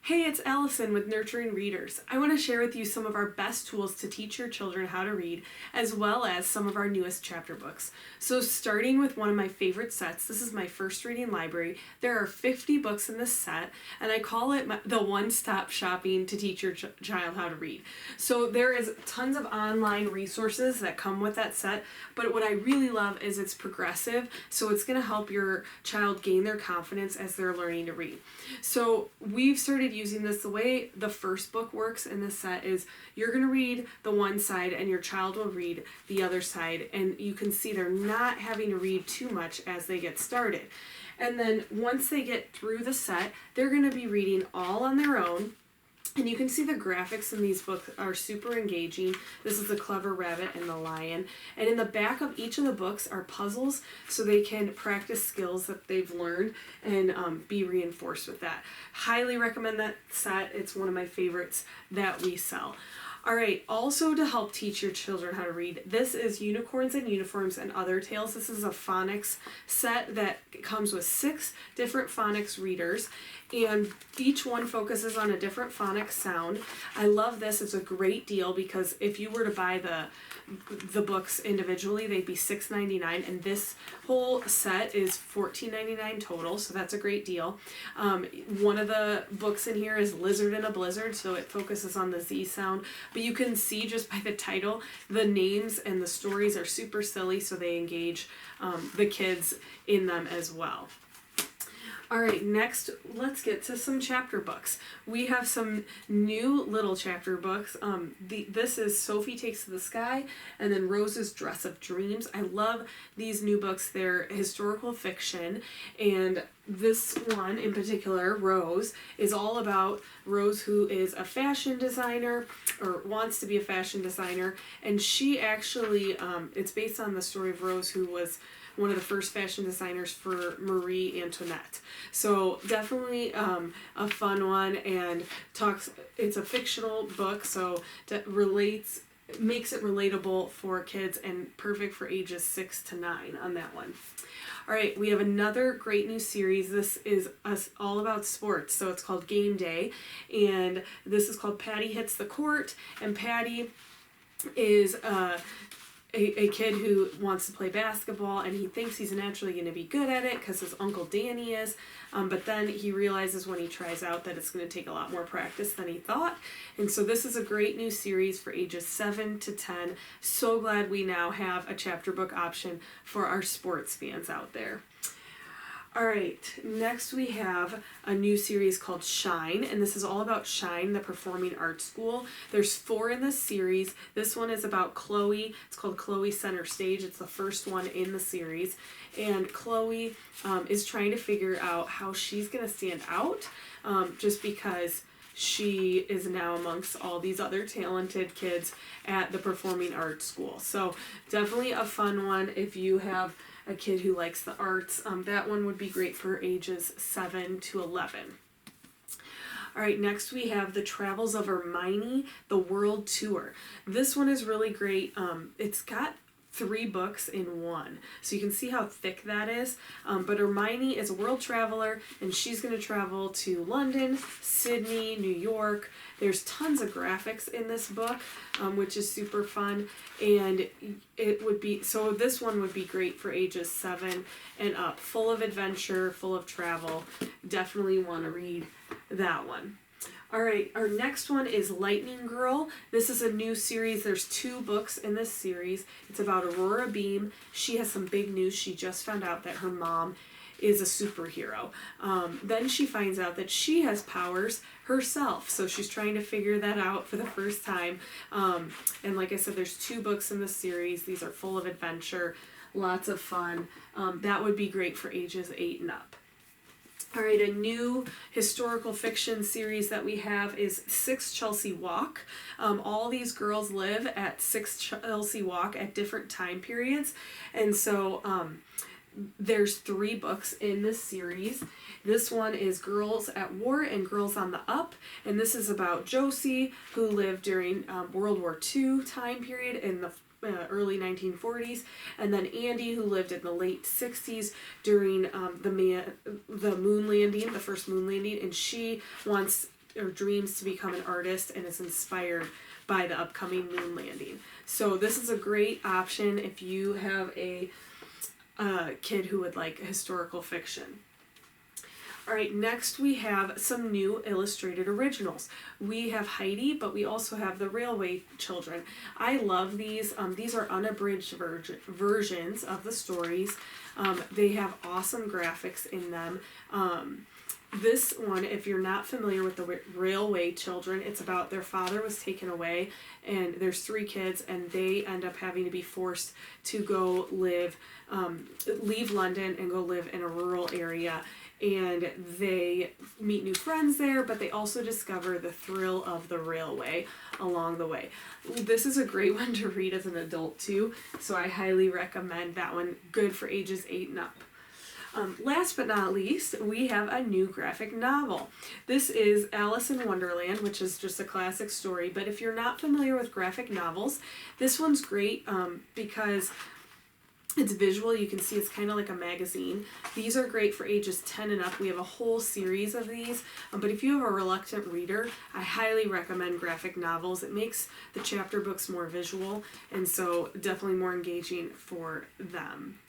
Hey, it's Allison with Nurturing Readers. I want to share with you some of our best tools to teach your children how to read, as well as some of our newest chapter books. So starting with one of my favorite sets, this is my first reading library. There are 50 books in this set, and I call it the one-stop shopping to teach your child how to read. So there is tons of online resources that come with that set, but what I really love is it's progressive, so it's going to help your child gain their confidence as they're learning to read. So we've started using this. The way the first book works in this set is you're going to read the one side and your child will read the other side, and you can see they're not having to read too much as they get started. And then once they get through the set, they're going to be reading all on their own. And you can see the graphics in these books are super engaging. This is the Clever Rabbit and the Lion. And in the back of each of the books are puzzles so they can practice skills that they've learned and be reinforced with that. Highly recommend that set. It's one of my favorites that we sell. All right, also to help teach your children how to read, this is Unicorns and Uniforms and Other Tales. This is a phonics set that comes with 6 different phonics readers, and each one focuses on a different phonics sound. I love this. It's a great deal because if you were to buy the books individually, they'd be $6.99, and this whole set is $14.99 total, so that's a great deal. One of the books in here is Lizard in a Blizzard, so it focuses on the Z sound, but you can see just by the title, the names and the stories are super silly, so they engage the kids in them as well. All right, next, let's get to some chapter books. We have some new little chapter books. This is Sophie Takes to the Sky, and then Rose's Dress of Dreams. I love these new books. They're historical fiction, and this one in particular, Rose, is all about Rose, who is a fashion designer, or wants to be a fashion designer, and she actually, it's based on the story of Rose, who was one of the first fashion designers for Marie Antoinette. So definitely a fun one, and it's a fictional book, so that makes it relatable for kids and perfect for ages 6 to 9 on that one. All right, we have another great new series. This is all about sports, so it's called Game Day, and this is called Patty Hits the Court, and Patty is a kid who wants to play basketball, and he thinks he's naturally going to be good at it because his Uncle Danny is, but then he realizes when he tries out that it's going to take a lot more practice than he thought. And so this is a great new series for ages 7 to 10. So glad we now have a chapter book option for our sports fans out there. All right, next we have a new series called Shine, and this is all about Shine, the performing arts school. There's 4 in this series. This one is about Chloe. It's called Chloe Center Stage. It's the first one in the series, and Chloe is trying to figure out how she's going to stand out, just because she is now amongst all these other talented kids at the performing arts school. So definitely a fun one if you have a kid who likes the arts. That one would be great for ages 7 to 11. All right, next we have The Travels of Hermione, the World Tour. This one is really great. It's got 3 books in one, so you can see how thick that is. But Hermione is a world traveler, and she's going to travel to London, Sydney, New York. There's tons of graphics in this book, which is super fun, and this one would be great for ages 7 and up. Full of adventure, full of travel. Definitely want to read that one. All right, our next one is Lightning Girl. This is a new series. There's 2 books in this series. It's about Aurora Beam. She has some big news. She just found out that her mom is a superhero. Then she finds out that she has powers herself, so she's trying to figure that out for the first time. And like I said, there's 2 books in this series. These are full of adventure, lots of fun. That would be great for ages 8 and up. All right, a new historical fiction series that we have is 6 Chelsea Walk. All these girls live at 6 Chelsea Walk at different time periods, and so there's 3 books in this series. This one is Girls at War and Girls on the Up, and this is about Josie, who lived during World War II time period in the early 1940s, and then Andy, who lived in the late 60s during the moon landing, the first moon landing, and she wants or dreams to become an artist and is inspired by the upcoming moon landing. So this is a great option if you have a kid who would like historical fiction. All right, next we have some new illustrated originals. We have Heidi, but we also have the Railway Children. I love these. These are unabridged versions of the stories. They have awesome graphics in them. This one, if you're not familiar with the Railway Children, it's about their father was taken away, and there's 3 kids, and they end up having to be forced to go leave London and go live in a rural area. And they meet new friends there, but they also discover the thrill of the railway along the way. This is a great one to read as an adult too, so I highly recommend that one. Good for ages 8 and up. Last but not least, we have a new graphic novel. This is Alice in Wonderland, which is just a classic story, but if you're not familiar with graphic novels, this one's great because it's visual. You can see it's kind of like a magazine. These are great for ages 10 and up. We have a whole series of these, but if you have a reluctant reader, I highly recommend graphic novels. It makes the chapter books more visual, and so definitely more engaging for them.